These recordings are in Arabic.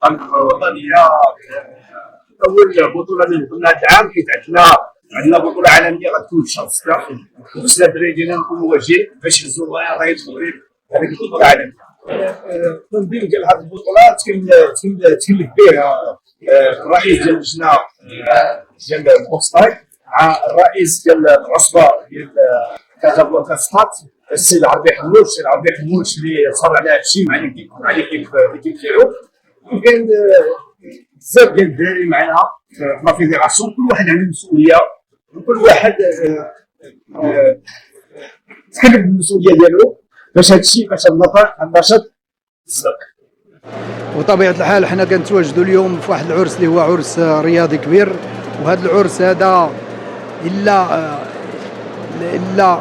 الوطنيه اول بطوله درنا هذا العام، حيت عندنا بطوله عالميه غتكون في شهر 6 وخصنا الدراري ديالنا نكونوا واجدين باش يهزوا رايه المغرب هذيك البطوله العالميه. التنظيم ديال هذه البطولات تكلف به الرئيس ديال اللجنه ديال البوكستاي مع الرئيس ديال العصبه ديال كازابلانكا سبات السيد عربي حموش اللي صار على هذا الشيء مع ليكيب ديالو. وكان بزاف ديال الدراري معنا في لا فيديراسيون، كل واحد عنده مسؤوليه وكل واحد تكلف بالمسؤوليه ديالو باش هذا الشيء باش النشاط يصدق. وطبيعة الحال حنا كنتواجدوا اليوم في واحد العرس اللي هو عرس رياضي كبير، وهذا العرس هذا إلا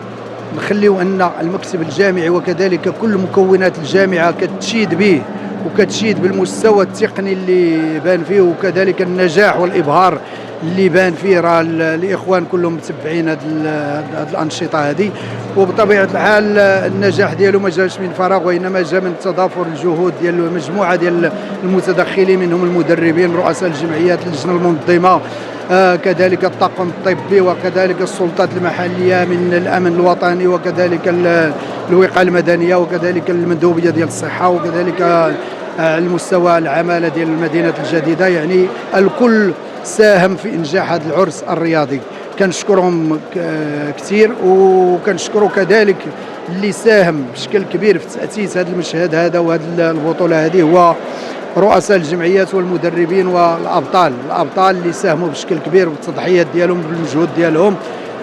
نخليو أن المكتب الجامعي وكذلك كل مكونات الجامعة كتشيد به وكتشيد بالمستوى التقني اللي بان فيه وكذلك النجاح والإبهار اللي بان فيه. راه الإخوان كلهم متبعين هذه الأنشطة هذه، وبطبيعة الحال النجاح ديالو ما جاش من فراغ وإنما جاء من تضافر الجهود ديال مجموعة ديال المتدخلين، منهم المدربين، رؤساء الجمعيات، اللجنة المنظمة، كذلك الطاقم الطبي، وكذلك السلطات المحلية من الأمن الوطني، وكذلك الوقاية المدنية، وكذلك المندوبية ديال الصحة، وكذلك على المستوى العمالة ديال المدينة الجديدة. يعني الكل ساهم في إنجاح هذا العرس الرياضي، كنشكرهم كثير. وكنشكروا كذلك اللي ساهم بشكل كبير في تأسيس هذا المشهد هذا وهذه البطولة هذه هو رؤساء الجمعيات والمدربين والأبطال اللي ساهموا بشكل كبير بالتضحيات ديالهم بالمجهود ديالهم،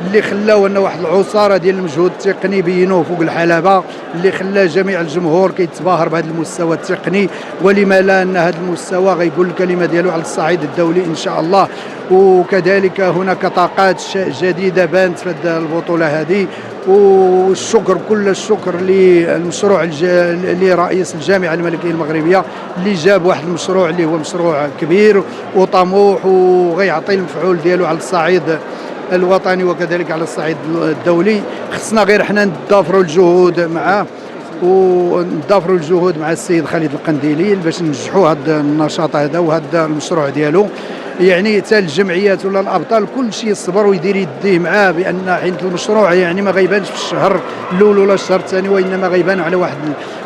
اللي خلاو أن واحد العصارة ديال المجهود التقني بينوه فوق الحلبة، اللي خلى جميع الجمهور كيتباهر بهذا المستوى التقني. ولما لا أن هذا المستوى غيقول الكلمة ديالو على الصعيد الدولي إن شاء الله. وكذلك هناك طاقات جديدة بانت في هذه البطولة هذه. والشكر كل الشكر للمشروع لرئيس الجامعة الملكية المغربية اللي جاب واحد المشروع اللي هو مشروع كبير وطموح وغيعطي المفعول ديالو على الصعيد الوطني وكذلك على الصعيد الدولي. خصنا غير حنا نضافروا الجهود معاه ونضافروا الجهود مع السيد خالد القنديلي باش ننجحوا هذا النشاط هذا وهذا المشروع ديالو. يعني حتى الجمعيات ولا الابطال كل شيء يصبر ويدير يديه معاه، بان حين المشروع يعني ما غيبانش في الشهر الاول ولا الشهر الثاني، وانما غيبان على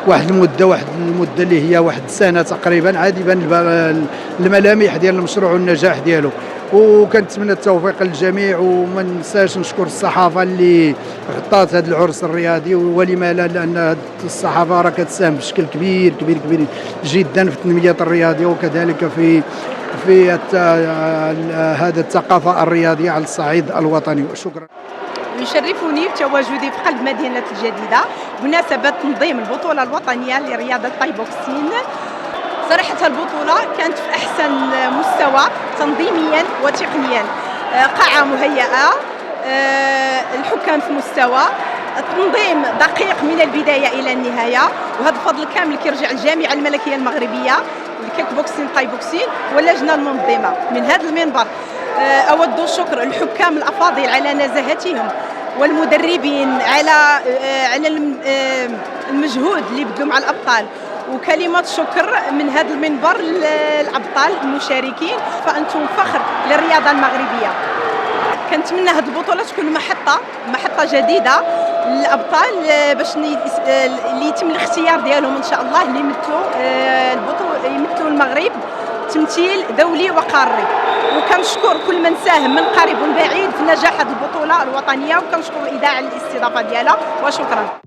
واحد المده اللي هي واحد سنه تقريبا، عاد يبان الملامح ديال المشروع والنجاح ديالو. وكنتمنى التوفيق للجميع، وما ننساش نشكر الصحافه اللي غطات هذا العرس الرياضي، ولما لا، لان الصحافه راه كتساهم بشكل كبير كبير كبير جدا في التنميه الرياضيه وكذلك في هذا الثقافه الرياضيه على الصعيد الوطني. شكرا. يشرفني تواجدي في قلب مدينه الجديده بمناسبه تنظيم البطوله الوطنيه لرياضه تاي بوكسين. صراحة البطولة كانت في أحسن مستوى تنظيميا وتقنيا، قاعة مهيئة، الحكام في مستوى، التنظيم دقيق من البداية إلى النهاية، وهذا الفضل كامل كيرجع الجامعة الملكية المغربية الكيك بوكسين تاي بوكسين واللجنة المنظمة. من هذا المنبر أود الشكر الحكام الأفاضل على نزاهتهم والمدربين على المجهود اللي بدوا مع الأبطال، وكلمات شكر من هذا المنبر للأبطال المشاركين، فأنتم فخر للرياضة المغربية. كنتمنى هذه البطولة تكون محطة جديدة للأبطال باش اللي يتم الاختيار ديالهم إن شاء الله اللي يمثلوا المغرب تمثيل دولي وقاري. وكنشكر كل من ساهم من قريب ومن بعيد في نجاح هذه البطولة الوطنية، وكنشكر الإذاعة على الاستضافة ديالها، وشكرا.